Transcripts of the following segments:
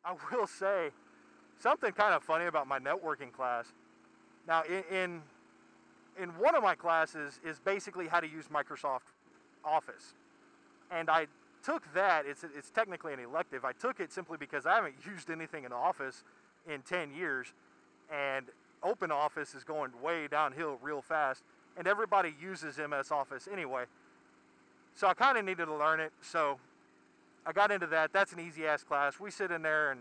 I will say something kind of funny about my networking class. Now, in one of my classes is basically how to use Microsoft Office, and I took that. It's technically an elective. I took it simply because I haven't used anything in Office in 10 years, and Open Office is going way downhill real fast, and everybody uses MS Office anyway. So I kind of needed to learn it, so I got into that. That's an easy-ass class. We sit in there,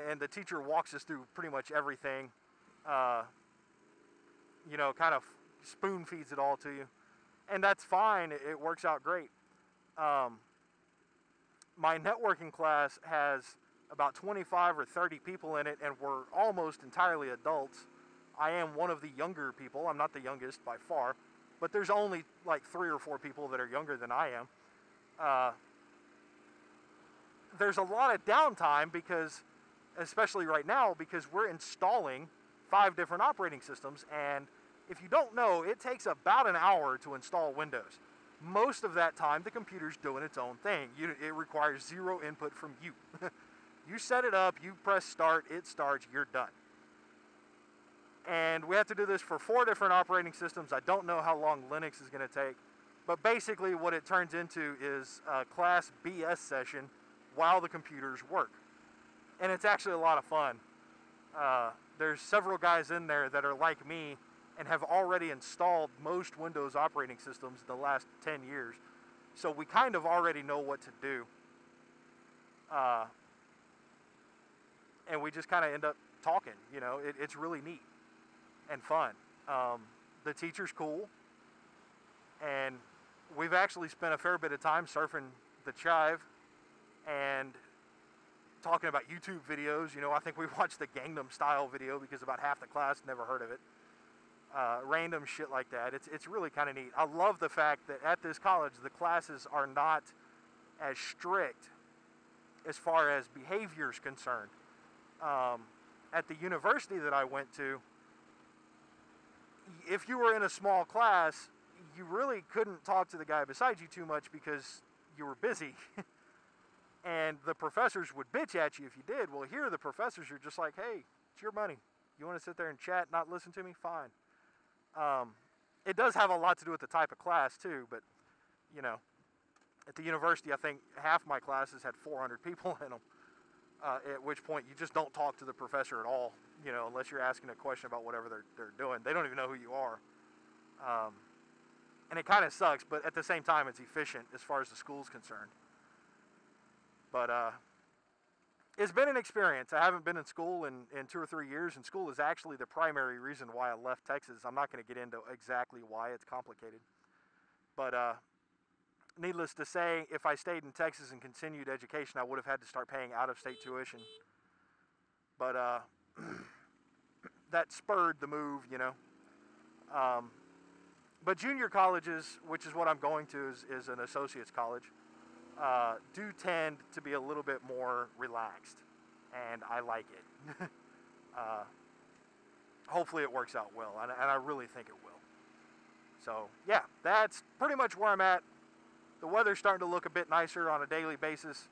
and the teacher walks us through pretty much everything. Kind of spoon feeds it all to you. And that's fine. It works out great. My networking class has about 25 or 30 people in it, and we're almost entirely adults. I am one of the younger people. I'm not the youngest by far, but there's only like 3 or 4 people that are younger than I am. There's a lot of downtime because, especially right now, because we're installing 5 different operating systems, and if you don't know, it takes about an hour to install Windows. Most of that time, the computer's doing its own thing. It requires 0 input from you. You set it up, you press start, it starts, you're done. And we have to do this for 4 different operating systems. I don't know how long Linux is going to take, but basically what it turns into is a class BS session while the computers work. And it's actually a lot of fun. There's several guys in there that are like me and have already installed most Windows operating systems in the last 10 years. So we kind of already know what to do. And we just kind of end up talking. It's really neat and fun. The teacher's cool. And we've actually spent a fair bit of time surfing the Chive and talking about YouTube videos. I think we watched the Gangnam Style video because about half the class never heard of it. Random shit like that. It's really kind of neat. I love the fact that at this college the classes are not as strict as far as behavior is concerned. At the university that I went to, if you were in a small class, you really couldn't talk to the guy beside you too much because you were busy. And the professors would bitch at you if you did. Well, here the professors are just like, hey, it's your money. You want to sit there and chat, not listen to me? Fine. It does have a lot to do with the type of class, too. But, at the university, I think half my classes had 400 people in them. At which point you just don't talk to the professor at all, unless you're asking a question about whatever they're doing. They don't even know who you are. And it kind of sucks, but at the same time, it's efficient as far as the school's concerned. But it's been an experience. I haven't been in school in 2 or 3 years, and school is actually the primary reason why I left Texas. I'm not going to get into exactly why. It's complicated. But needless to say, if I stayed in Texas and continued education, I would have had to start paying out-of-state tuition. But that spurred the move, But junior colleges, which is what I'm going to, is an associate's college, do tend to be a little bit more relaxed, and I like it. Hopefully it works out well, and I really think it will. So, yeah, that's pretty much where I'm at. The weather's starting to look a bit nicer on a daily basis,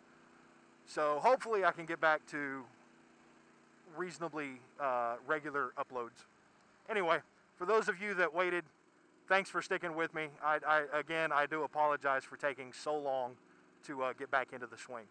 so hopefully I can get back to reasonably regular uploads. Anyway, for those of you that waited, thanks for sticking with me. I do apologize for taking so long to get back into the swing.